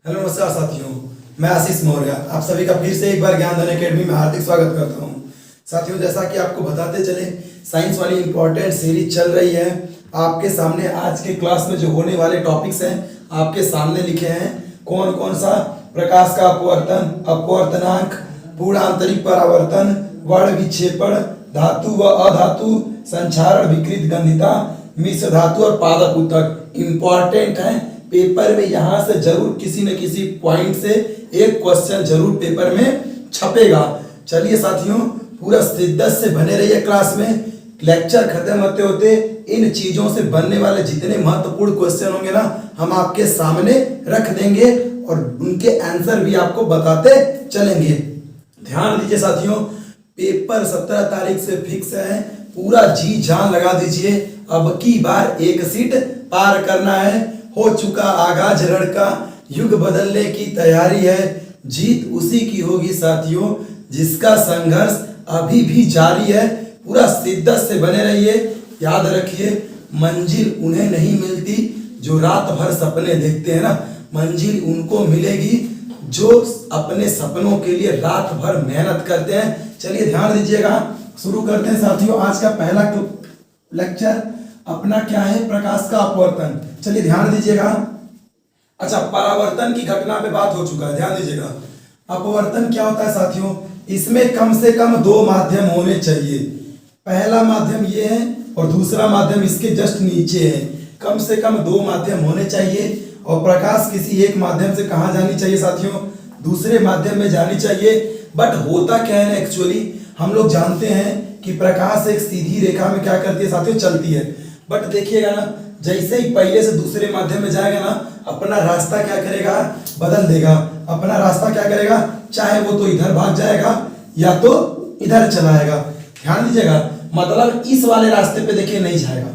Hello नमस्कार साथियों, मैं आशीष मौर्य आप सभी का फिर से एक बार ज्ञानधन एकेडमी में हार्दिक स्वागत करता हूं। साथियों, जैसा कि आपको बताते चले, साइंस वाली इंपॉर्टेंट सीरीज चल रही है। आपके सामने आज के क्लास में जो होने वाले टॉपिक्स हैं आपके सामने लिखे हैं। कौन कौन सा? प्रकाश का अपवर्तन, अपवर्तनांक, पूर्ण आंतरिक परावर्तन, वर्ण विक्षेपण, धातु व अधातु, संक्षारण विकृत गंधिता, मिश्र धातु और पादप ऊतक इंपॉर्टेंट है। पेपर में यहाँ से जरूर किसी न किसी पॉइंट से एक क्वेश्चन जरूर पेपर में छपेगा। चलिए साथियों, पूरा शिद्दत से बने रहिए क्लास में। लेक्चर खत्म होते होते इन चीजों से बनने वाले जितने महत्वपूर्ण क्वेश्चन होंगे ना, हम आपके सामने रख देंगे और उनके आंसर भी आपको बताते चलेंगे। ध्यान दीजिए साथियों, पेपर 17 तारीख से फिक्स है। पूरा जी जान लगा दीजिए। अब की बार एक सीट पार करना है। हो चुका आगाज रण का, युग बदलने की तैयारी है। जीत उसी की होगी साथियों जिसका संघर्ष अभी भी जारी है। पूरा शिद्दत से बने रहिए। याद रखिए, मंजिल उन्हें नहीं मिलती जो रात भर सपने देखते हैं ना, मंजिल उनको मिलेगी जो अपने सपनों के लिए रात भर मेहनत करते हैं। चलिए ध्यान दीजिएगा, शुरू करते हैं साथियों। आज का पहला लेक्चर अपना क्या है? प्रकाश का अपवर्तन। चलिए ध्यान दीजिएगा। अच्छा, परावर्तन की घटना पे बात हो चुका है, ध्यान दीजिएगा। अपवर्तन क्या होता है साथियों? इसमें कम से कम दो माध्यम होने चाहिए। पहला माध्यम ये है और दूसरा माध्यम इसके जस्ट नीचे है। कम से कम दो माध्यम होने चाहिए और प्रकाश किसी एक माध्यम से कहाँ जानी चाहिए साथियों? दूसरे माध्यम में जानी चाहिए। बट होता क्या है ना, एक्चुअली हम लोग जानते हैं कि प्रकाश एक सीधी रेखा में क्या करती है साथियों? चलती है। बट देखिएगा ना, जैसे ही पहले से दूसरे माध्यम में जाएगा ना, अपना रास्ता क्या करेगा? बदल देगा। अपना रास्ता क्या करेगा? चाहे वो तो इधर भाग जाएगा या तो इधर चलाएगा। ध्यान दीजिएगा, मतलब इस वाले रास्ते पे देखिए नहीं जाएगा।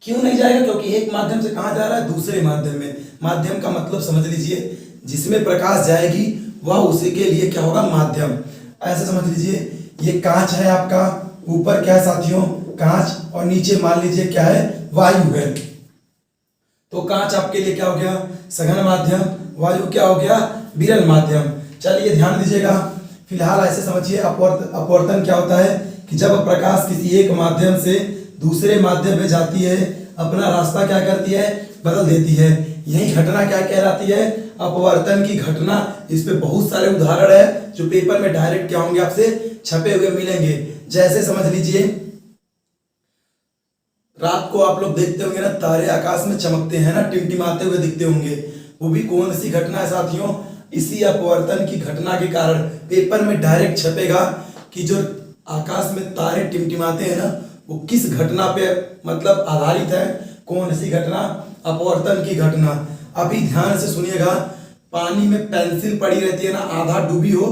क्यों नहीं जाएगा? क्योंकि एक माध्यम से कहां जा रहा है? दूसरे माध्यम में। माध्यम का मतलब समझ लीजिए, जिसमें प्रकाश जाएगी वह उसी के लिए क्या होगा? माध्यम। ऐसे समझ लीजिए, ये कांच है आपका, ऊपर क्या है साथियों? कांच, और नीचे मान लीजिए क्या है? वायु है। तो कांच आपके लिए क्या हो गया? सघन माध्यम। वायु क्या हो गया? विरल माध्यम। चलिए ध्यान दीजिएगा। फिलहाल ऐसे समझिए, अपवर्तन क्या होता है कि जब प्रकाश किसी एक माध्यम से दूसरे माध्यम में जाती है, अपना रास्ता क्या करती है? बदल देती है। यही घटना क्या कहलाती है? अपवर्तन की घटना। इस पे बहुत सारे उदाहरण है जो पेपर में डायरेक्ट क्या होंगे? आपसे छपे हुए मिलेंगे। जैसे समझ लीजिए, रात को आप लोग देखते होंगे ना, तारे आकाश में चमकते हैं ना, टिमटिमाते हुए दिखते होंगे। वो भी कौन सी घटना है साथियों? इसी अपवर्तन की घटना के कारण पेपर में डायरेक्ट छपेगा कि जो आकाश में तारे टिमटिमाते हैं ना, वो किस घटना पे मतलब आधारित है। कौन सी घटना? अपवर्तन की घटना। अभी ध्यान से सुनिएगा। पानी में पेंसिल पड़ी रहती है ना, आधा डूबी हो,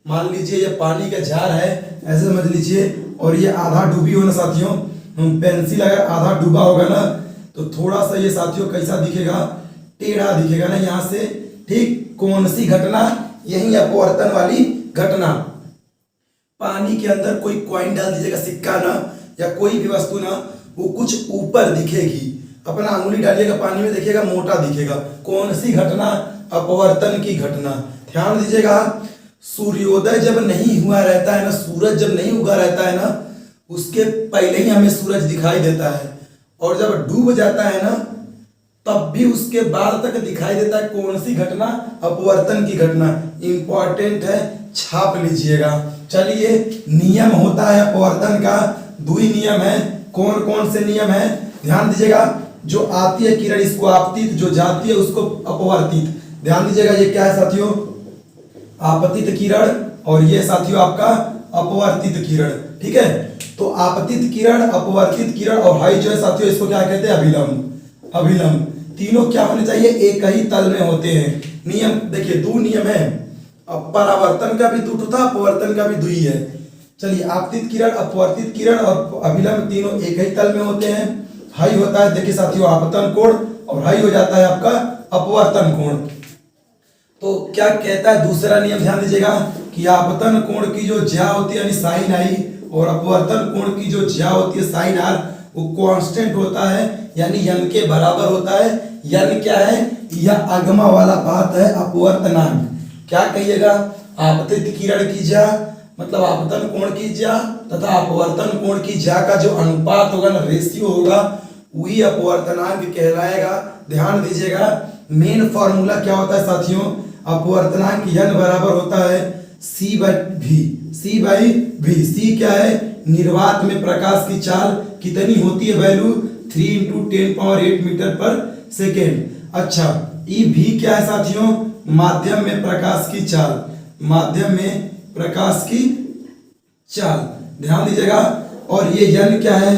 मान लीजिए ये पानी का जार है, ऐसे समझ लीजिए, और ये आधा डूबी हो ना साथियों, पेंसिल अगर आधा डूबा होगा ना, तो थोड़ा सा ये साथियों कैसा दिखेगा? टेढ़ा दिखेगा ना यहाँ से। ठीक कौन सी घटना? यही अपवर्तन वाली घटना। पानी के अंदर कोई कॉइन डाल दीजिएगा, सिक्का ना, या कोई भी वस्तु ना, वो कुछ ऊपर दिखेगी। अपना अंगुली डालिएगा पानी में, देखिएगा मोटा दिखेगा। कौन सी घटना? अपवर्तन की घटना। ध्यान दीजिएगा, सूर्योदय जब नहीं हुआ रहता है ना, सूरज जब नहीं उगा रहता है ना, उसके पहले ही हमें सूरज दिखाई देता है, और जब डूब जाता है ना, तब भी उसके बाद तक दिखाई देता है। कौन सी घटना? अपवर्तन की घटना। इंपॉर्टेंट है, छाप लीजिएगा। चलिए, नियम होता है अपवर्तन का, दो ही नियम है। कौन कौन से नियम है? ध्यान दीजिएगा। जो आती है किरण इसको आपतित, जो जाती है उसको अपवर्तित। ध्यान दीजिएगा, ये क्या है साथियों? आपतित किरण, और ये साथियों आपका अपवर्तित किरण। ठीक है, तो आपतित किरण, अपवर्तित किरण और हाई जो है साथियों, इसको क्या कहते हैं? अभिलंब। अभिलंब। तीनों क्या होने चाहिए? एक ही तल में होते हैं। नियम देखिए, दो नियम है। अब परावर्तन का भी दो था, अपवर्तन का भी दो ही है। चलिए, आपतित किरण, अपवर्तित किरण और अभिलंब तीनों एक ही तल में होते हैं। हाई होता है देखिए साथियों आपतन कोण, और हाई हो जाता है आपका अपवर्तन कोण। तो क्या कहता है दूसरा नियम? ध्यान दीजिएगा कि आपतन कोण की जो ज्या होती है यानी साइन आई, और अपवर्तन कोण की जो ज्या होती है साइन आर, वो कांस्टेंट होता है, यानी n के बराबर होता है। n क्या है? यह आगमा वाला बात है, अपवर्तनांक। क्या कहिएगा? आपतित किरण की ज्या मतलब आपतन कोण की ज्या तथा अपवर्तन कोण की ज्या का जो अनुपात होगा ना, रेशियो होगा, वही अपवर्तनांक कहलाएगा। ध्यान दीजिएगा, मेन फॉर्मूला क्या होता है साथियों? अपवर्तनांक n बराबर होता है c by v। c by v। c क्या है? निर्वात में प्रकाश की चाल कितनी होती है? वैल्यू 3 × 10⁸ मीटर पर सेकेंड। अच्छा, ई v क्या है साथियों? माध्यम में प्रकाश की चाल। माध्यम में प्रकाश की चाल, ध्यान दीजिएगा। और ये n क्या है?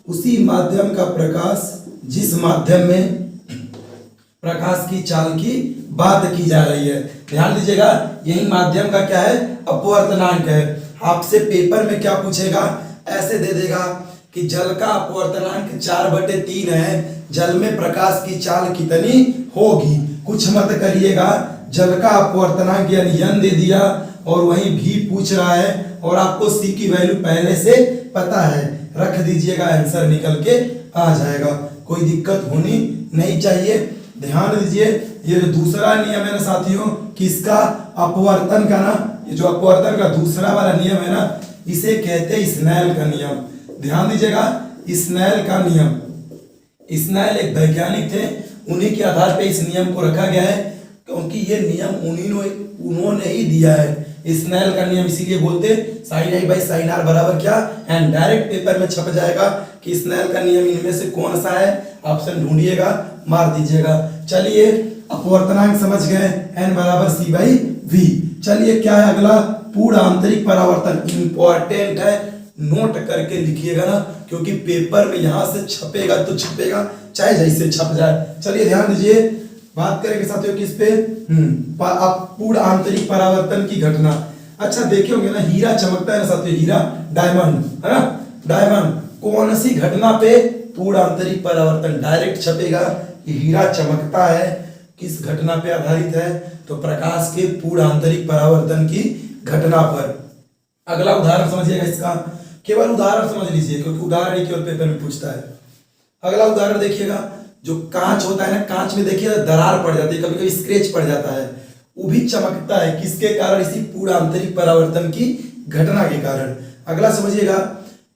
उसी माध्यम का प्रकाश जिस माध्यम में प्रकाश की चाल की बात की जा रही है। ध्यान दीजिएगा, यही माध्यम का क्या है? अपवर्तनांक है। आपसे पेपर में क्या पूछेगा? ऐसे दे देगा कि जल का अपवर्तनांक 4/3 है, जल में प्रकाश की चाल कितनी होगी? कुछ मत करिएगा, जल का अपवर्तनांक यानी n दे दिया और वहीं भी पूछ रहा है और आपको c की वैल्यू पहले से पता है, रख दीजिएगा, आंसर निकल के आ जाएगा। कोई दिक्कत होनी नहीं चाहिए। ध्यान दीजिए, ये जो दूसरा नियम है ना साथियों, किसका? अपवर्तन का ना, ये जो अपवर्तन का दूसरा वाला नियम है ना, इसे कहते हैं स्नेल का नियम। ध्यान दीजिएगा, स्नेल का नियम। स्नेल एक वैज्ञानिक थे, उन्हीं के आधार पे इस नियम को रखा गया है, क्योंकि ये नियम उन्होंने ही दिया है। स्नेल का नियम इसीलिए बोलते sin i by sin r बराबर क्या? एंड डायरेक्ट पेपर में छप जाएगा कि स्नेल का नियम इनमें से कौन सा है। ऑप्शन ढूंढिएगा, मार दीजिएगा। चलिए, अपवर्तनांक समझ गए, n बराबर c बाई v। चलिए, क्या है अगला? पूर्ण आंतरिक परावर्तन। इंपॉर्टेंट है, नोट करके लिखिएगा ना, क्योंकि पेपर में यहां से छपेगा तो छपेगा, चाहे जैसे छप जाए। चलिए ध्यान दीजिए, बात करेंगे साथियों किस पे? पूर्ण आंतरिक परावर्तन की घटना। अच्छा, देखे होंगे ना, हीरा चमकता है ना साथियों, हीरा, डायमंड है ना, डायमंड। कौन सी घटना पे पूर्ण आंतरिक परावर्तन? डायरेक्ट छपेगा कि हीरा चमकता है, किस घटना पे आधारित है? तो प्रकाश के पूर्ण आंतरिक परावर्तन की घटना पर। अगला उदाहरण समझिएगा इसका, केवल उदाहरण समझ लीजिए, क्योंकि उदाहरण ही केवल पेपर में पूछता है। अगला उदाहरण देखिएगा, जो कांच होता है ना, कांच में देखिए दरार पड़ जाती है, कभी कभी स्क्रैच पड़ जाता है, वो भी चमकता है, किसके कारण? इसी पूर्ण आंतरिक परावर्तन की घटना के कारण। अगला समझिएगा,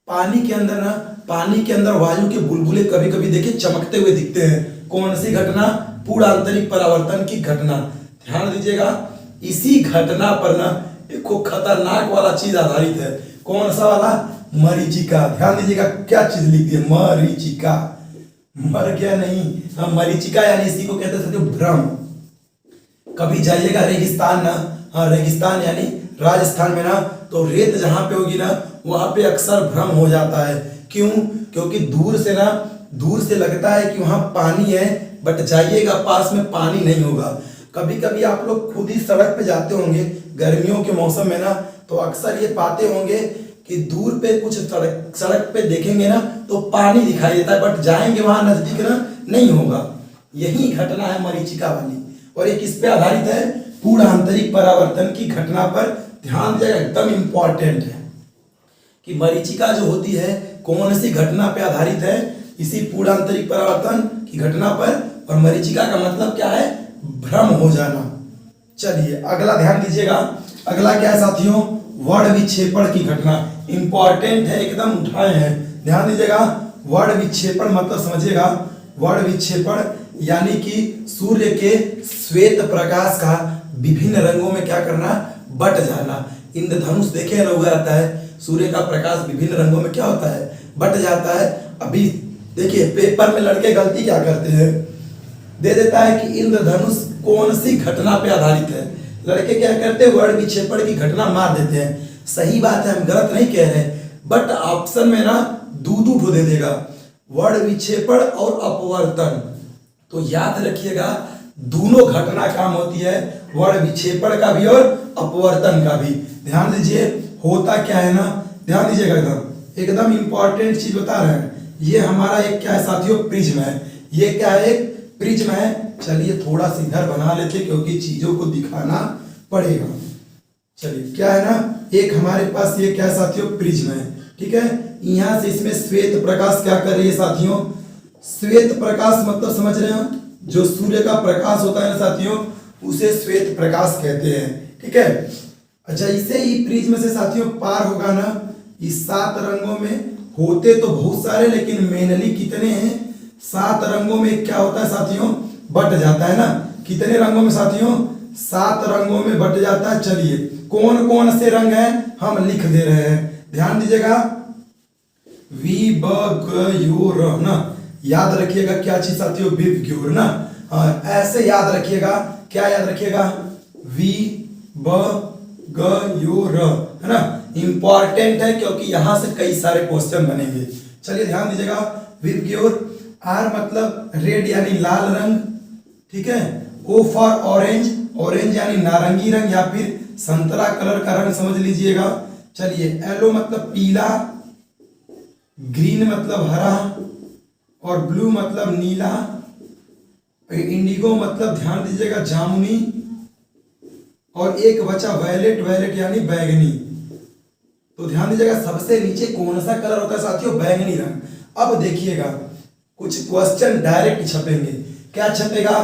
पानी के अंदर ना, पानी के अंदर वायु के बुलबुले कभी कभी देखिए चमकते हुए दिखते हैं। कौन सी घटना? पूर्ण आंतरिक परावर्तन की घटना। ध्यान दीजिएगा, इसी घटना पर ना एक खतरनाक वाला चीज आधारित है। कौन सा वाला? मरीचिका। ध्यान दीजिएगा, क्या चीज लिखती है? मरीचिका। मर गया नहीं, हम मरीचिका, यानी इसी को कहते हैं भ्रम। कभी जाइएगा रेगिस्तान ना, हाँ रेगिस्तान यानी राजस्थान में ना, तो रेत जहां पे होगी ना, वहां पे अक्सर भ्रम हो जाता है। क्यों? क्योंकि दूर से लगता है कि वहां पानी है, बट जाइएगा पास में पानी नहीं होगा। कभी कभी आप लोग खुद ही सड़क पे जाते होंगे गर्मियों के मौसम में ना, तो अक्सर ये पाते होंगे कि दूर पे कुछ सड़क पे देखेंगे ना तो पानी दिखाई देता है, बट जाएंगे वहां नजदीक ना, नहीं होगा। यही घटना है मरीचिका वाली, और ये किस पे आधारित है? पूर्ण आंतरिक परावर्तन की घटना पर। ध्यान दिया, एकदम इंपॉर्टेंट है कि मरीचिका जो होती है कौन सी घटना पे आधारित है? इसी पूर्ण आंतरिक परावर्तन की घटना पर। और मरीचिका का मतलब क्या है? भ्रम हो जाना। चलिए अगला ध्यान दीजिएगा, अगला क्या है साथियों? वर्ण विक्षेपण की घटना। इंपॉर्टेंट है, एकदम उठाए हैं, ध्यान दीजिएगा। वर्ण विक्षेपण मतलब समझिएगा, वर्ण विक्षेपण यानी कि सूर्य के श्वेत प्रकाश का विभिन्न रंगों में क्या करना? बट जाना। इंद्रधनुष देखे ना, उगा रहता है, सूर्य का प्रकाश विभिन्न रंगों में क्या होता है? बट जाता है। अभी देखिए पेपर में लड़के गलती क्या करते हैं, दे देता है कि इंद्रधनुष कौन सी घटना पे आधारित है। लड़के क्या करते हैं? वर्ण विक्षेपण की घटना मार देते हैं। सही बात है, हम गलत नहीं कह रहे, बट ऑप्शन में ना दू ठो दे देगा, वर्ण विक्षेपण और अपवर्तन। तो याद रखिएगा, दोनों घटना काम होती है, वर्ण विक्षेपण का भी और अपवर्तन का भी। ध्यान दीजिए, होता क्या है ना, ध्यान दीजिएगा, एकदम इंपॉर्टेंट चीज बता रहे हैं। ये हमारा एक क्या है साथियों? प्रिज्म है। ये क्या है? एक प्रिज्म है। चलिए थोड़ा सा इधर बना लेते, क्योंकि चीजों को दिखाना पड़ेगा। चलिए क्या है ना, एक हमारे पास ये क्या है साथियों? प्रिज्म है। ठीक है। यहाँ से इसमें श्वेत प्रकाश क्या कर रही है साथियों, श्वेत प्रकाश मतलब समझ रहे हो, जो सूर्य का प्रकाश होता है ना साथियों, उसे श्वेत प्रकाश कहते हैं, ठीक है। अच्छा, इसे ही प्रिज्म से साथियों पार होगा ना, इस 7 रंगों में होते तो बहुत सारे, लेकिन मेनली कितने हैं, 7 रंगों में क्या होता है साथियों, बट जाता है ना। कितने रंगों में साथियों, 7 रंगों में बट जाता है। चलिए कौन कौन से रंग हैं हम लिख दे रहे हैं, ध्यान दीजिएगा। विबग्योर ना, याद रखिएगा क्या चीज साथियों, विबग्योर ना। हाँ, ऐसे याद रखिएगा, क्या याद रखिएगा, विबग्योर, है ना। इंपॉर्टेंट है क्योंकि यहां से कई सारे क्वेश्चन बनेंगे। चलिए ध्यान दीजिएगा, विबग्योर। आर मतलब रेड यानी लाल रंग, ठीक है। ओ फॉर ऑरेंज, ऑरेंज यानी नारंगी रंग या फिर संतरा कलर का रंग समझ लीजिएगा। चलिए येलो मतलब पीला, ग्रीन मतलब हरा, और ब्लू मतलब नीला, इंडिगो मतलब ध्यान दीजिएगा जामुनी, और एक बचा वायलेट, वायलेट यानी बैगनी। तो ध्यान दीजिएगा सबसे नीचे कौन सा कलर होता है साथियों, बैगनी रंग। अब देखिएगा कुछ क्वेश्चन डायरेक्ट छपेंगे। क्या छपेगा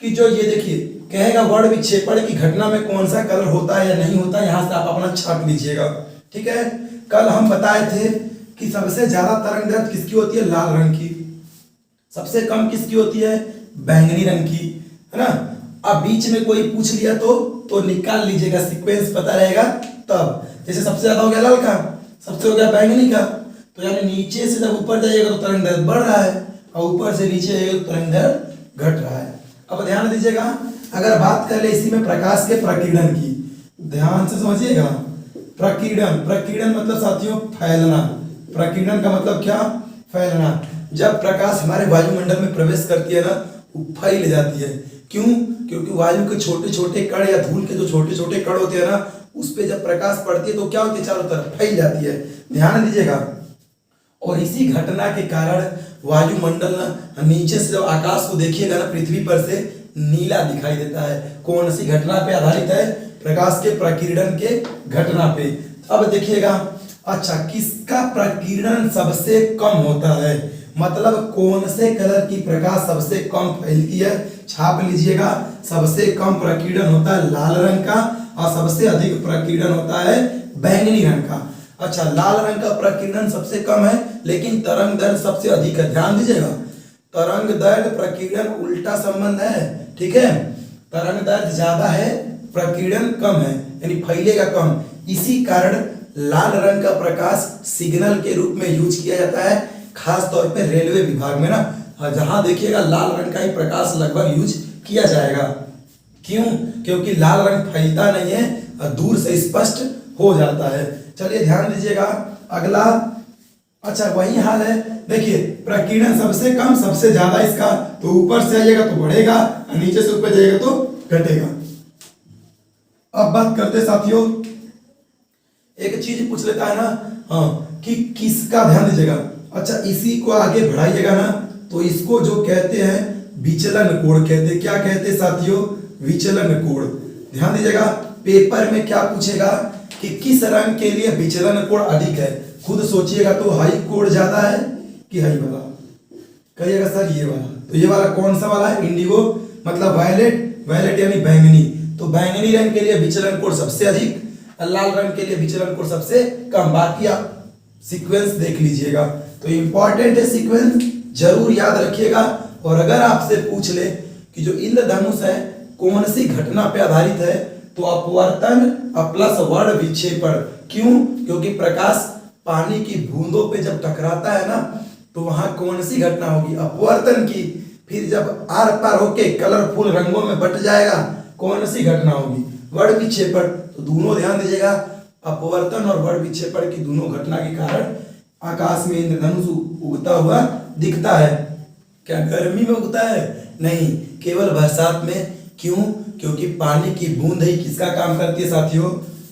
कि जो ये देखिए कहेगा वर्ड विक्षेपण की घटना में कौन सा कलर होता है या नहीं होता है, यहां से आप अपना छाप लीजिएगा, ठीक है। कल हम बताए थे कि सबसे ज्यादा तरंग दैर्घ्य किसकी होती है, लाल रंग की, सबसे कम किसकी होती है, बैंगनी रंग की, है ना। अब बीच में कोई पूछ लिया तो निकाल लीजिएगा, सीक्वेंस पता रहेगा तब। जैसे सबसे ज्यादा हो गया लाल का, सबसे हो गया बैंगनी का, तो यानी नीचे से जब ऊपर जाइएगा तो तरंग दैर्घ्य बढ़ रहा है, और ऊपर से नीचे जाइएगा तो तरंग दैर्घ्य घट रहा है। अब ध्यान दीजिएगा, अगर बात कर ले इसी में प्रकाश के प्रकीर्णन की, ध्यान से समझिएगा। प्रकीर्णन, प्रकीर्णन मतलब साथियों फैलना, प्रकीर्णन का मतलब क्या, फैलना। जब प्रकाश हमारे वायुमंडल में प्रवेश करती है ना, वो फैल जाती है। क्यों, क्योंकि वायु के छोटे छोटे कण या धूल के जो छोटे छोटे कण होते हैं ना, उस पे जब प्रकाश पड़ती है तो क्या होती है, चारों तरफ फैल जाती है, ध्यान दीजिएगा। और इसी घटना के कारण वायुमंडल ना नीचे से जब आकाश को देखिएगा ना, पृथ्वी पर से नीला दिखाई देता है। कौन सी घटना पे आधारित है, प्रकाश के प्रकीर्णन के घटना पे। अब देखिएगा, अच्छा किसका प्रकीर्णन सबसे कम होता है, मतलब कौन से कलर की प्रकाश सबसे कम फैलती है, छाप लीजिएगा। सबसे कम प्रकीर्णन होता है लाल रंग का, और सबसे अधिक प्रकीर्णन होता है बैंगनी रंग का। अच्छा, लाल रंग का प्रकीर्णन सबसे कम है, लेकिन तरंग दैर्घ्य सबसे अधिक है, ध्यान दीजिएगा। तरंग दैर्घ्य प्रकीर्णन उल्टा संबंध है, ठीक है। तरंग दैर्घ्य ज्यादा है, प्रकीर्णन कम है, यानी फैलेगा कम। इसी कारण लाल रंग का प्रकाश सिग्नल के रूप में यूज किया जाता है, खास तौर पे रेलवे विभाग में ना, जहां देखिएगा लाल रंग का ही प्रकाश लगभग यूज किया जाएगा। क्यों, क्योंकि लाल रंग फैलता नहीं है और दूर से स्पष्ट हो जाता है। चलिए ध्यान दीजिएगा अगला। अच्छा वही हाल है, देखिए प्रकीर्णन सबसे कम सबसे ज्यादा इसका, तो ऊपर से आइएगा तो बढ़ेगा, और नीचे से ऊपर जाइएगा तो घटेगा। अब बात करते साथियों, एक चीज पूछ लेता है ना, हाँ, कि किसका, ध्यान दीजिएगा। अच्छा इसी को आगे बढ़ाइएगा ना, तो इसको जो कहते हैं विचलन कोण कहते हैं। क्या कहते हैं साथियों, विचलन कोण। ध्यान दीजिएगा, पेपर में क्या पूछेगा कि किस रंग के लिए विचलन कोण अधिक है, खुद सोचिएगा। तो हाई कोण ज्यादा है कि हाई वाला, कहिएगा सर ये वाला। तो ये वाला कौन सा वाला है, इंडिगो मतलब वायलेट, वायलेट यानी बैंगनी। तो बैंगनी रंग के लिए विचलन कोण सबसे अधिक, लाल रंग के लिए विचलन कोण सबसे कम। बाकी आप सीक्वेंस देख लीजिएगा। तो इंपॉर्टेंट है सीक्वेंस, जरूर याद रखिएगा। और अगर आपसे पूछ ले कि जो इंद्रधनुष है कौन सी घटना पे आधारित है, तो अपवर्तन प्लस वर्ण विक्षेपण। क्यों, क्योंकि प्रकाश पानी की बूंदों पे जब टकराता है ना, तो वहां कौन सी घटना होगी, अपवर्तन की। फिर जब आर पार होके कलरफुल रंगों में बट जाएगा, कौन सी घटना होगी, वर्ण विक्षेपण। तो दोनों ध्यान दीजिएगा, अपवर्तन और वर्ण विक्षेपण की दोनों घटना के कारण आकाश में इंद्रधनुष उगता हुआ दिखता है। क्या गर्मी में उगता है, नहीं, केवल बरसात में। क्यों, क्योंकि पानी की बूंद ही किसका काम करती है साथियों,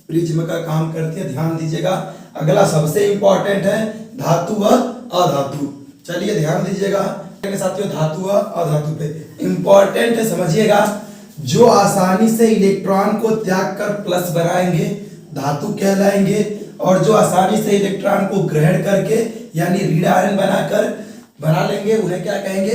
प्रिज्म का काम करती है। ध्यान दीजिएगा। अगला सबसे इंपॉर्टेंट है धातु व अधातु। चलिए ध्यान दीजिएगा साथियों, धातु व अधातु पे इंपॉर्टेंट है, समझिएगा। जो आसानी से इलेक्ट्रॉन को त्याग कर प्लस बनाएंगे धातु कहलाएंगे, और जो आसानी से इलेक्ट्रॉन को ग्रहण करके यानी ऋण आयन बनाकर बना लेंगे उन्हें क्या कहेंगे,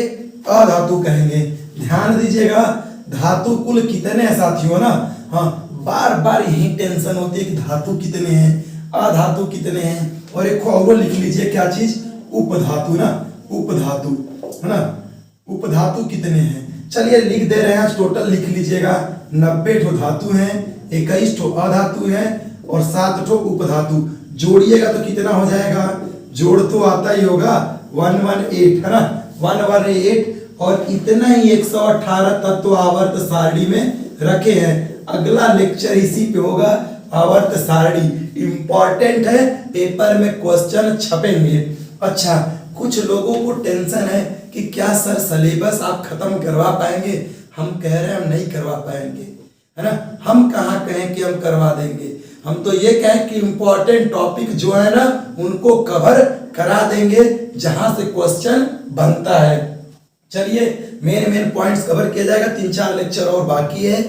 अधातु कहेंगे। ध्यान दीजिएगा धातु कुल कितने हैं साथियों ना, हाँ बार बार यही टेंशन होती है कि धातु कितने हैं, अधातु कितने हैं। और एक और लिख लीजिए क्या चीज, उपधातु ना, उपधातु है ना, उपधातु कितने हैं। चलिए लिख दे रहे हैं, टोटल लिख लीजिएगा 90 ठो धातु हैं, 21 ठो अधातु हैं और 7 ठो उपधातु। जोड़िएगा तो कितना हो जाएगा, जोड़ तो आता ही होगा 118 है ना, 118 और इतना ही 118 तत्व आवर्त सारणी में रखे हैं। अगला लेक्चर इसी पे होगा, आवर्त सारणी इंपॉर्टेंट है, पेपर में क्वेश्चन छपेंगे। अच्छा कुछ लोगों को टेंशन है कि क्या सर सिलेबस आप खत्म करवा पाएंगे, हम कह रहे हैं हम नहीं करवा पाएंगे है ना, हम कहाँ कहें कि हम करवा देंगे, हम तो ये कहें कि इंपॉर्टेंट टॉपिक जो है ना उनको कवर करा देंगे जहां से क्वेश्चन बनता है। चलिए मेन पॉइंट्स कवर किया जाएगा, 3-4 लेक्चर और बाकी है,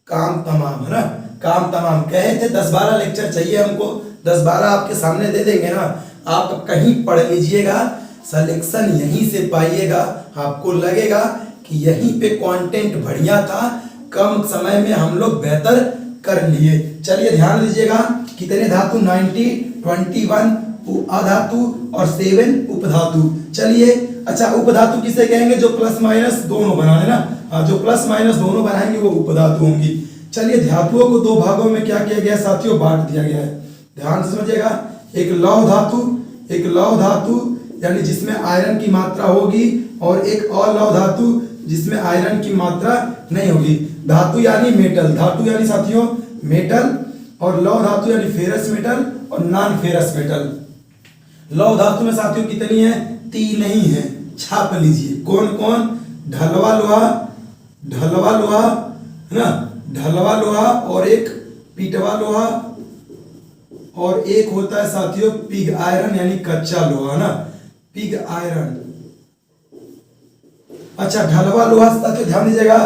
काम तमाम है ना, काम तमाम। कहे थे 10-12 लेक्चर चाहिए हमको, 10-12 आपके सामने दे देंगे ना, आप कहीं पढ़ लीजिएगा, सिलेक्शन यहीं से पाइएगा, आपको लगेगा कि यहीं पे कंटेंट बढ़िया था, कम समय में हम लोग बेहतर कर लिए। चलिए ध्यान दीजिएगा कितने धातु, 90, 21 अधातु और 7 उपधातु। चलिए अच्छा उपधातु किसे कहेंगे, जो प्लस माइनस दोनों बना लेना, हाँ जो प्लस माइनस दोनों बनाएंगे वो उपधातु होंगी। चलिए धातुओं को 2 भागों में क्या किया गया साथियों, बांट दिया गया है, ध्यान से समझिएगा। एक लौह धातु, एक लौह धातु यानी जिसमें आयरन की मात्रा होगी, और एक अलौह धातु जिसमें आयरन की मात्रा नहीं होगी। धातु यानी मेटल, धातु यानी साथियों मेटल, और लौह धातु यानी फेरस मेटल और नॉन फेरस मेटल। लौह धातु में साथियों कितनी है, 3 ही है, छाप लीजिए कौन कौन, ढलवा लोहा, ढलवा लोहा है ना, ढलवा लोहा और एक पीटवा लोहा, और एक होता है साथियों पिग आयरन यानी कच्चा लोहा ना, पिग आयरन। अच्छा ढलवा लोहा साथियों ध्यान दीजिएगा,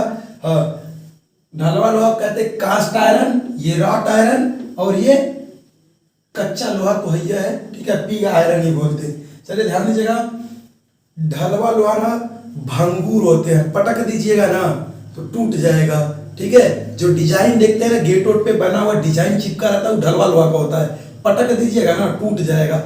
ढलवा लोहा कहते हैं कास्ट आयरन, ये रॉट आयरन, और ये कच्चा लोहा को है, ठीक है, पिग आयरन ही बोलते हैं। चलिए ध्यान दीजिएगा ढलवा लोहा ना भंगुर होते हैं, पटक दीजिएगा ना तो टूट जाएगा, ठीक है। जो डिजाइन देखते हैं ना गेट वोट पे बना हुआ डिजाइन चिपका रहता है वो ढलवा लोहा का होता है, पटक दीजिएगा ना टूट जाएगा।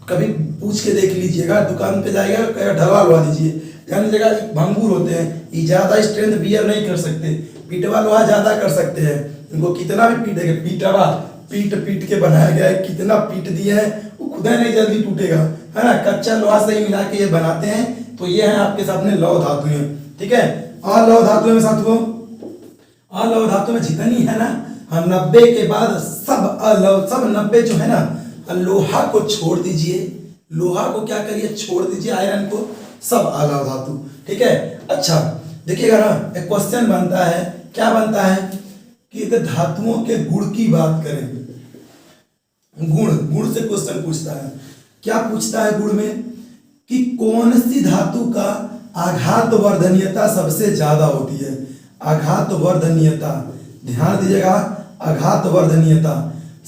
कभी पूछ के देख लीजिएगा, दुकान पे जाएगा कहेगा ढलवा लोहा दीजिए, ध्यान दीजिएगा भंगुर होते हैं, ये ज्यादा स्ट्रेंथ बियर नहीं कर सकते, पीटवा लोहा ज्यादा कर सकते हैं, इनको कितना भी पीटेंगे, पीटवा पीट पीट के बनाया गया है, कितना पीट दिया है वो खुदा नहीं जल्दी टूटेगा है ना, कच्चा लोहा से ही मिला के ये बनाते हैं। तो ये है आपके सामने लौह धातु है, ठीक है। अलौह धातु में साथियों, अलौह धातु में जितनी है ना, 90 के बाद सब अलौह, सब 90 जो है ना, लोहा को छोड़ दीजिए, लोहा को क्या करिए छोड़ दीजिए, आयरन को, सब अलौह धातु, ठीक है। अच्छा देखिएगा ना एक क्वेश्चन बनता है, क्या बनता है कि धातुओं के गुण की बात करें, गुण से क्वेश्चन पूछता है, क्या पूछता है गुण में कि कौन सी धातु का आघात वर्धनीयता सबसे ज्यादा होती है, आघात वर्धनीयता, ध्यान दीजिएगा आघात वर्धनीयता,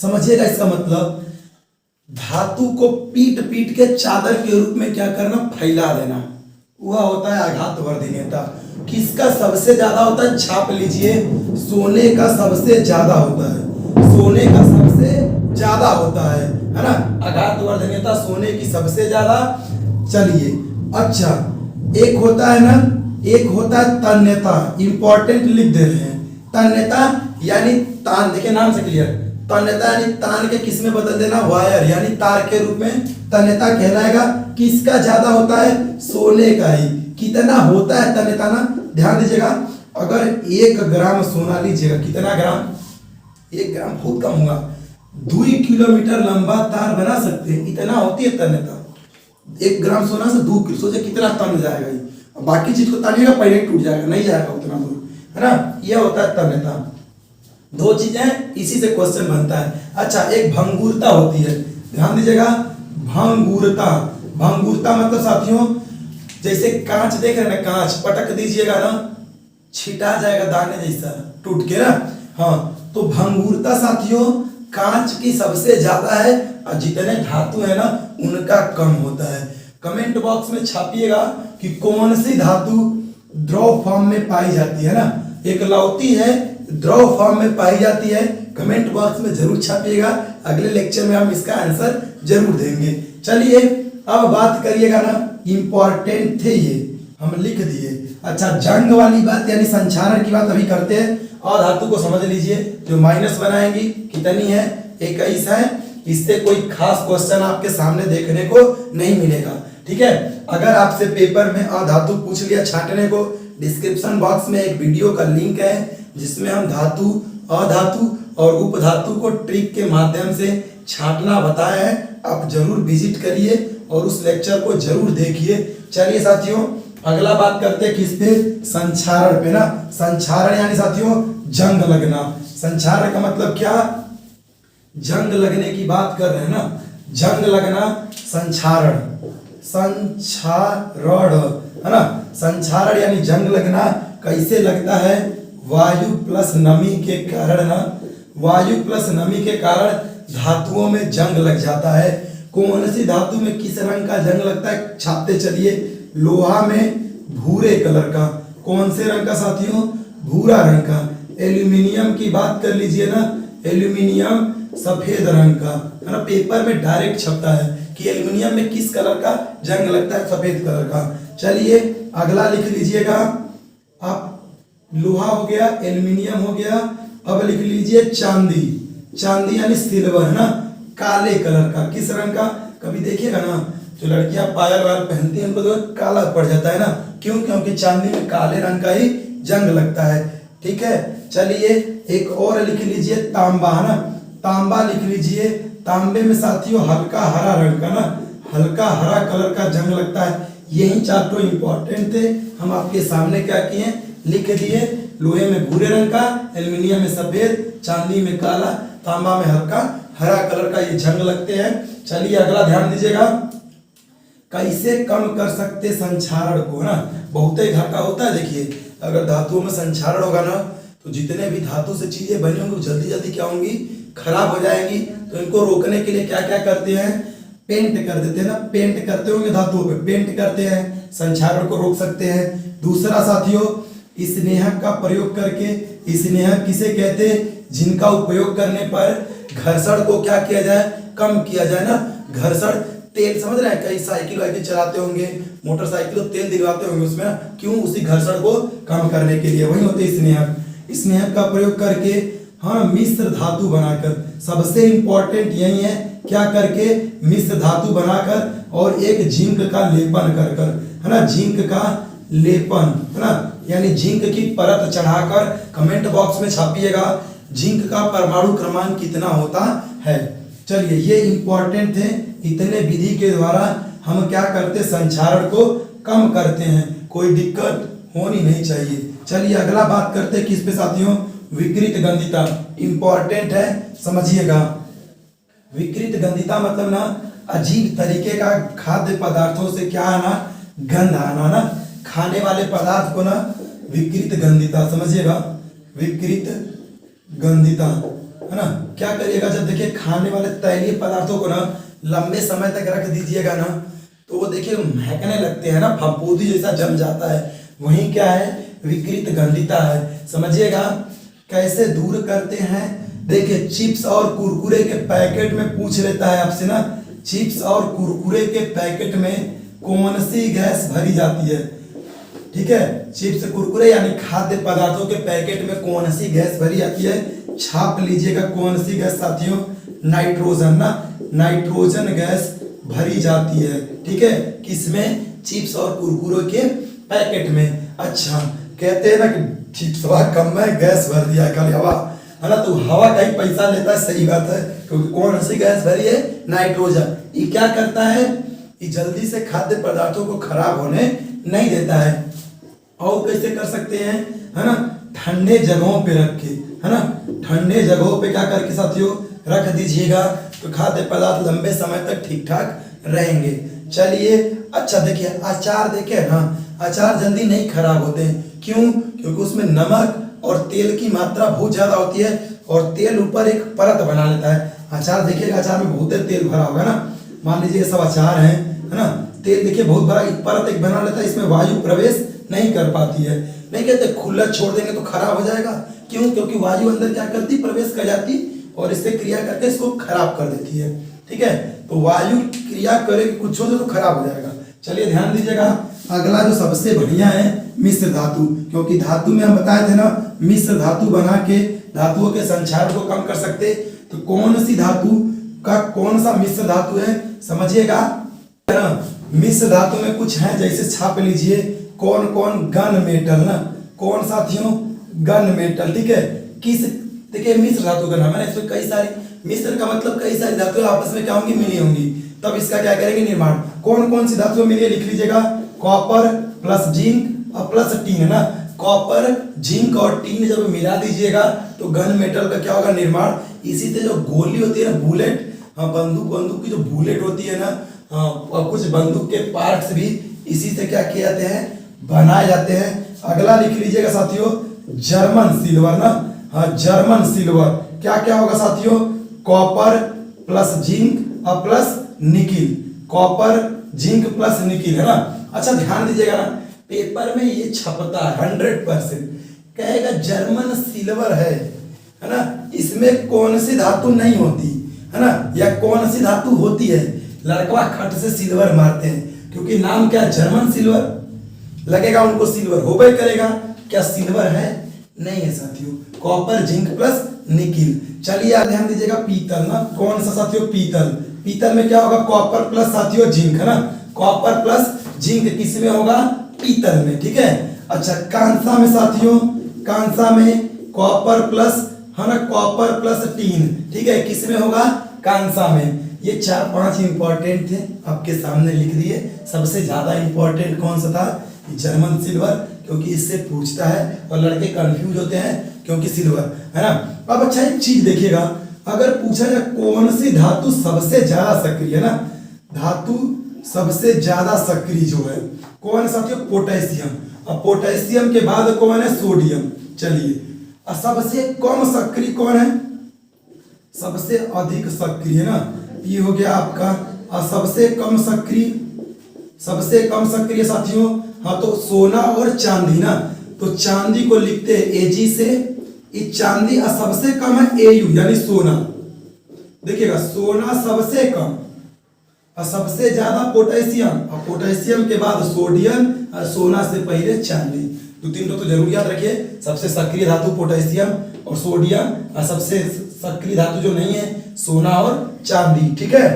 समझिएगा इसका मतलब धातु को पीट पीट के चादर के रूप में क्या करना, फैला देना, वह होता है आघात वर्धनीयता। किसका सबसे ज्यादा होता है, छाप लीजिए, सोने का सबसे ज्यादा होता है, सोने का सबसे ज्यादा होता है ना, आघात वर्धनीयता सोने की सबसे ज्यादा। चलिए अच्छा एक होता है ना, एक होता है तन्यता, इंपॉर्टेंट लिख दे रहे हैं, तन्यता यानी तान, देखिए नाम से क्लियर, तन्यता यानी तान के किस में बदल देना, वायर यानी तार के रूप में तन्यता कहलाएगा। किसका ज्यादा होता है, सोने का ही। कितना होता है तन्यता ना, ध्यान दीजिएगा, अगर 1 ग्राम सोना लीजिएगा, कितना ग्राम, 1 ग्राम बहुत कम होगा, 2 किलोमीटर लंबा तार बना सकते हैं, इतना होती है तन्यता। 1 ग्राम सोना से 2 किलो, सोचे कितना तन जाएगा ये, बाकी चीज को तानिएगा पहले टूट जाएगा, नहीं जाएगा उतना दूर, है ना, यह होता है तन्यता। 2 चीजें इसी से क्वेश्चन बनता है। अच्छा एक भंगुरता होती है, ध्यान दीजिएगा, भंगुरता, भंगुरता मतलब साथियों जैसे कांच देख रहे हैं ना, कांच पटक दीजिएगा ना छिटा जाएगा दाने जैसा टूट के ना, हाँ तो भंगुरता साथियों कांच की सबसे ज्यादा है और जितने धातु है ना उनका कम होता है। कमेंट बॉक्स में छापिएगा कि कौन सी धातु द्रव फॉर्म में पाई जाती है ना, एक लौती है द्रव फॉर्म में पाई जाती है। कमेंट बॉक्स में जरूर छापिएगा, अगले लेक्चर में हम इसका आंसर जरूर देंगे। चलिए अब बात करिएगा ना, इंपॉर्टेंट थे ये हम लिख दिए। अच्छा, जंग वाली बात यानी संक्षारण की बात अभी करते हैं। और धातु को समझ लीजिए, जो माइनस बनाएंगी कितनी है, 21 है। इससे कोई खास क्वेश्चन आपके सामने देखने को नहीं मिलेगा, ठीक है। अगर आपसे पेपर में अधातु पूछ लिया छांटने को, डिस्क्रिप्शन बॉक्स में एक वीडियो का लिंक है जिसमें हम धातु, अधातु और उपधातु को ट्रिक के माध्यम से छांटना बताया है। आप जरूर विजिट करिए और उस लेक्चर को जरूर देखिए। चलिए साथियों, अगला बात करते हैं किस पे, संक्षारण पे ना। संक्षारण यानी साथियों जंग लगना। संक्षारण का मतलब क्या, जंग लगने की बात कर रहे हैं ना, जंग लगना संक्षारण, संक्षारण है ना। संक्षारण यानी जंग लगना कैसे लगता है, वायु प्लस नमी के कारण ना, वायु प्लस नमी के कारण धातुओं में जंग लग जाता है। कौन सी धातु में किस रंग का जंग लगता है छापते चलिए। लोहा में भूरे कलर का, कौन से रंग का साथियों, भूरा रंग का। एल्यूमिनियम की बात कर लीजिए ना, एल्यूमिनियम सफेद रंग का है ना। पेपर में डायरेक्ट छपता है कि एल्यूमिनियम में किस कलर का जंग लगता है, सफेद कलर का। चलिए अगला लिख लीजिएगा आप, लोहा हो गया, एल्यूमिनियम हो गया। अब लिख लीजिए चांदी, चांदी यानी सिल्वर है ना, काले कलर का। किस रंग का, कभी देखिएगा ना जो लड़कियां पायल वायल पहनती हैं उनको तो काला पड़ जाता है ना, क्यों, क्योंकि चांदी में काले रंग का ही जंग लगता है, ठीक है। चलिए एक और लिख लीजिए तांबा है ना, तांबा लिख लीजिए। तांबे में साथियों हल्का हरा रंग का ना, हल्का हरा कलर का जंग लगता है। यही चार इंपॉर्टेंट थे, हम आपके सामने क्या किए, लिख दिए। लोहे में भूरे रंग का, एल्यूमिनियम में सफेद, चांदी में काला, तांबा में हल्का हरा कलर का ये जंग लगते हैं। चलिए अगला ध्यान दीजिएगा, कैसे कम कर सकते संक्षारण को ना। बहुत ही घाटा होता है। देखिए अगर धातुओं में संक्षारण होगा ना तो जितने भी धातु से चीजें बनी होंगी जल्दी जल्दी क्या होंगी, खराब हो जाएंगी। तो इनको रोकने के लिए क्या क्या करते हैं, पेंट कर देते हैं ना, पेंट करते होंगे धातुओं पे, पेंट करते हैं, संक्षारण को रोक सकते हैं। दूसरा साथियों, स्नेहक का प्रयोग करके, स्नेहक किसे कहते हैं, जिनका उपयोग करने पर घर्षण को क्या किया जाए, कम किया जाए ना। घर्षण, तेल समझ रहे हैं, कई साइकिल वाइकिल चलाते होंगे, मोटरसाइकिल तेल दिलवाते होंगे उसमें, क्यों, उसी घर्षण को कम करने के लिए, वही होते स्नेहक। स्नेहक का प्रयोग करके हाँ मिश्र धातु बनाकर, सबसे इंपॉर्टेंट यही है, क्या करके, मिश्र धातु बनाकर और एक जिंक का लेपन कर कर है ना, जिंक का लेपन है ना, यानी जिंक की परत चढ़ाकर। कमेंट बॉक्स में छापिएगा जिंक का परमाणु क्रमांक कितना होता है। चलिए ये इंपॉर्टेंट थे, इतने विधि के द्वारा हम क्या करते, संक्षारण को कम करते हैं, कोई दिक्कत होनी नहीं चाहिए। चलिए अगला बात करते हैं किस पे साथियों, विकृत गंधिता, इंपॉर्टेंट है, समझिएगा। विकृत गंधिता मतलब ना अजीब तरीके का खाद्य पदार्थों से क्या आना, गंध आना ना, खाने वाले पदार्थ को ना विकृत गंधिता, समझिएगा, विकृत गंधिता है ना। क्या करिएगा, जब देखिए खाने वाले तैलीय पदार्थों को ना लंबे समय तक रख दीजिएगा ना तो वो देखिए महकने लगते हैं ना, फफूंदी जैसा जम जाता है, वही क्या है, विकृत गंधिता है। समझिएगा कैसे दूर करते हैं, देखिए चिप्स और कुरकुरे के पैकेट में पूछ लेता है आपसे ना, चिप्स और कुरकुरे के पैकेट में कौन सी गैस भरी जाती है, ठीक है। चिप्स कुरकुरे यानी खाद्य पदार्थों के पैकेट में कौन सी गैस भरी जाती है, छाप लीजिएगा कौन सी गैस साथियों, नाइट्रोजन ना, नाइट्रोजन गैस भरी जाती है, ठीक है, किसमें, चिप्स और कुरकुरे के पैकेट में। अच्छा कहते हैं ना कि चिप्स कम है, गैस भर दिया खाली हवा है ना, तो हवा का ही पैसा लेता है, सही बात है, क्योंकि कौन सी गैस भरी है, नाइट्रोजन। ये क्या करता है, ये जल्दी से खाद्य पदार्थों को खराब होने नहीं देता है। और कैसे कर सकते हैं, है ना, ठंडे जगहों पे रख के, है ना, ठंडे जगहों पे क्या करके साथियों रख दीजिएगा, तो खाद्य पदार्थ लंबे समय तक ठीक ठाक रहेंगे। चलिए अच्छा देखिए, अचार देखे ना, अचार जल्दी नहीं खराब होते हैं, क्यों, क्योंकि उसमें नमक और तेल की मात्रा बहुत ज्यादा होती है, और तेल ऊपर एक परत बना लेता है। अचार देखिएगा, अचार में बहुत तेल भरा होगा ना, मान लीजिए ये सब अचार है ना, तेल देखिए बहुत बड़ा एक परत एक बना लेता है, इसमें वायु प्रवेश नहीं कर पाती है। नहीं कहते खुला छोड़ देंगे तो खराब हो जाएगा, क्यों? क्योंकि वायु अंदर क्या करती, प्रवेश कर जाती और इससे क्रिया करके इसको खराब कर देती है। ठीक है, तो वायु क्रिया करेगी कुछ हो तो खराब हो जाएगा। चलिए ध्यान दीजिएगा, अगला जो सबसे बढ़िया है मिश्र धातु, क्योंकि धातु में हम बताए थे ना मिश्र धातु बना के धातुओं के संचार को कम कर सकते। तो कौन सी धातु का कौन सा मिश्र धातु है समझिएगा ना। मिश्र धातु में कुछ है, जैसे छाप लीजिए कौन कौन, गन मेटल ना, कौन साथियों, गन मेटल। ठीक है, किस, देखिए मिश्र धातु का नाम है, इसमें कई सारी, मिश्र का मतलब कई सारी धातुएं आपस में क्या होंगी, मिली होंगी, तब इसका क्या करेंगे, निर्माण। कौन कौन सी धातुएं मिली है लिख लीजिएगा, कॉपर प्लस जिंक और प्लस टीन है ना। कॉपर जिंक और टीन जब मिला दीजिएगा तो गन मेटल का क्या होगा, निर्माण। इसी से जो गोली होती है ना, बुलेट, बंदूक की जो बुलेट होती है ना, और कुछ बंदूक के पार्ट्स भी इसी से क्या किए जाते हैं, बनाए जाते हैं। अगला लिख लीजिएगा साथियों, जर्मन सिल्वर ना, जर्मन सिल्वर क्या क्या होगा साथियों, कॉपर प्लस जिंक और plus nickel, copper zinc plus nickel है ना। अच्छा ध्यान दीजिएगा ना, पेपर में ये छपता है 100%, कहेगा जर्मन सिल्वर है ना, इसमें कौन सी धातु नहीं होती है ना, या कौन सी धातु होती है। लड़कवा खट से सिल्वर मारते हैं, क्योंकि नाम क्या, जर्मन सिल्वर, लगेगा उनको सिल्वर होबे करेगा, क्या सिल्वर है, नहीं है साथियों, कॉपर जिंक प्लस निकिल। चलिए ध्यान दीजिएगा, पीतल ना, कौन सा साथियों, पीतल, पीतल में क्या होगा, कॉपर प्लस साथियों जिंक है ना, कॉपर प्लस जिंक किस में होगा, पीतल में। ठीक है, अच्छा कांसा में साथियों, कांसा में कॉपर प्लस है ना, कॉपर प्लस टीन, ठीक है, किस में होगा, कांसा में। ये 4-5 इंपॉर्टेंट थे, आपके सामने लिख दिए। सबसे ज्यादा इंपॉर्टेंट कौन सा था, जर्मन सिल्वर, क्योंकि इससे पूछता है और लड़के कंफ्यूज होते हैं क्योंकि सिल्वर है ना। अब अच्छा एक चीज देखिएगा, अगर पूछा जाए कौन सी धातु सबसे ज्यादा सक्रिय है ना, धातु सबसे ज्यादा सक्रिय जो है कौन सा, पोटेशियम, और पोटेशियम के बाद कौन है, सोडियम। चलिए, और सबसे कम सक्रिय कौन है, सबसे अधिक सक्रिय ना, ये हो गया आपका। और सबसे कम सक्रिय, सबसे कम सक्रिय साथियों, हाँ तो सोना और चांदी ना, तो चांदी को लिखते हैं एजी से, इस चांदी, और सबसे कम है एयू यानी सोना। देखिएगा सोना सबसे कम और सबसे ज्यादा पोटेशियम, और पोटेशियम के बाद सोडियम, और सोना से पहले चांदी। 2-3 तो जरूर याद रखिए, सबसे सक्रिय धातु पोटेशियम और सोडियम, और सबसे सक्रिय धातु जो नहीं है सोना और चांदी। ठीक है,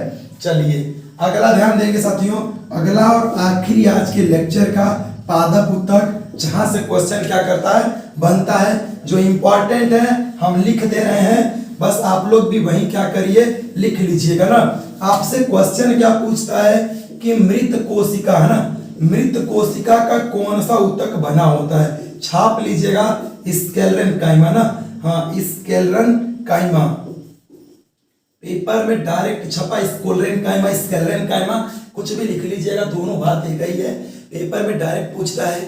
चलिए अगला ध्यान देंगे साथियों, अगला और आखिरी आज के लेक्चर का पादप उत्तक, जहां से क्वेश्चन क्या करता है, बनता है। जो इंपॉर्टेंट है हम लिख दे रहे हैं, बस आप लोग भी वही क्या करिए, लिख लीजिएगा ना। आपसे क्वेश्चन क्या पूछता है कि मृत कोशिका है ना, मृत कोशिका का कौन सा उत्तक बना होता है, छाप लीजिएगा, स्केलेरन काइमा ना, हाँ स्केलेरन काइमा, पेपर में डायरेक्ट छपा स्केलेरन काइमा, स्केलेरन काइमा, कुछ भी लिख लीजिएगा, दोनों बात एक ही है। पेपर में डायरेक्ट पूछता है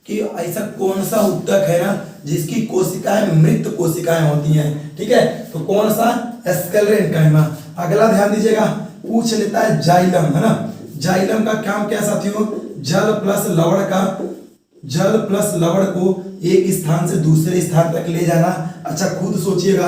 कि ऐसा कौन सा उत्तक है ना जिसकी कोशिकाएं मृत कोशिकाएं होती हैं। ठीक है, तो कौन सा, स्केलेरन काइमा। अगला ध्यान दीजिएगा, पूछ लेता है जाइलम है ना, जाइलम का काम क्या साथियों, जल प्लस लवण का, जल प्लस लवण को एक स्थान से दूसरे स्थान तक ले जाना। अच्छा खुद सोचिएगा,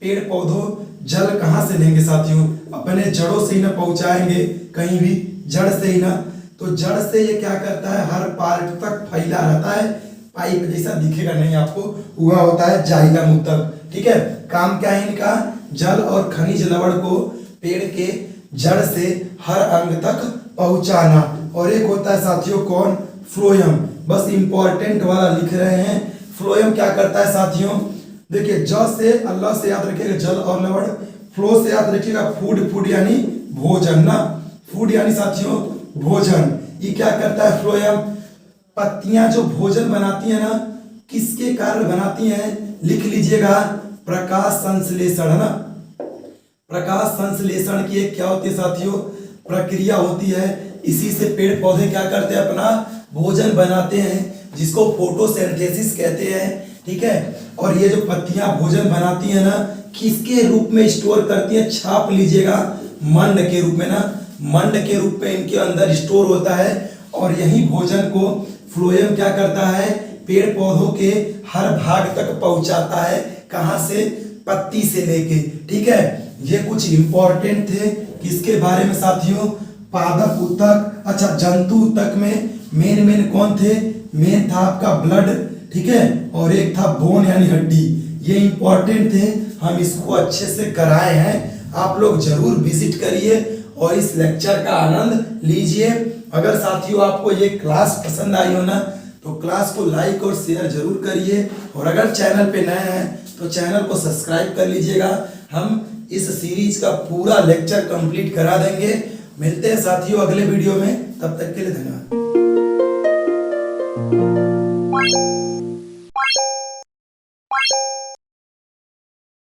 पेड़ पौधों जल कहाँ से लेंगे साथियों, अपने जड़ों से ही ना पहुंचाएंगे, कहीं भी जड़ से ही ना, तो जड़ से ये क्या करता है, हर पार्ट तक फैला रहता है, पाइप जैसा दिखेगा नहीं आपको, हुआ होता है जाइलम उत्तक। ठीक है, काम क्या है इनका, जल और खनिज लवण को पेड़ के जड़ से हर अंग तक पहुंचाना। और एक होता है साथियों कौन, फ्लोएम, बस इंपॉर्टेंट वाला लिख रहे हैं। फ्लोएम क्या करता है साथियों, देखिए ज से अल्लाह से याद रखिएगा जल और लवण, फ्लो से याद रखिएगा फूड, फूड यानी भोजन ना, फूड यानी साथियों भोजन। ये क्या करता है फ्लोएम, पत्तियां जो भोजन बनाती हैं ना, किसके कारण बनाती हैं, लिख लीजिएगा, प्रकाश संश्लेषण है ना, प्रकाश संश्लेषण की एक क्या होती है साथियों, प्रक्रिया होती है। इसी से पेड़ पौधे क्या करते हैं, अपना भोजन बनाते हैं, जिसको फोटोसिंथेसिस कहते हैं। ठीक है। और ये जो पत्तियां भोजन बनाती है ना, किसके रूप में स्टोर करती है, छाप लीजिएगा, मंड के रूप में ना, मंड के रूप में इनके अंदर स्टोर होता है। और यही भोजन को फ्लोएम क्या करता है, पेड़ पौधों के हर भाग तक पहुंचाता है। कहां से, पत्ती से लेके, ठीक है। ये कुछ इंपॉर्टेंट थे किसके बारे में साथियों, पादप ऊतक, अच्छा जंतु ऊतक में मेन कौन थे, मेन था आपका ब्लड, ठीक है, और एक था बोन यानी हड्डी। ये इंपॉर्टेंट थे, हम इसको अच्छे से कराए हैं। आप लोग जरूर विजिट करिए और इस लेक्चर का आनंद लीजिए। अगर साथियों आपको ये क्लास पसंद आई हो ना, तो क्लास को लाइक और शेयर जरूर करिए। और अगर चैनल पे नए हैं तो चैनल को सब्सक्राइब कर लीजिएगा। हम इस सीरीज का पूरा लेक्चर कंप्लीट करा देंगे। मिलते हैं साथियों अगले वीडियो में, तब तक के लिए धन्यवाद।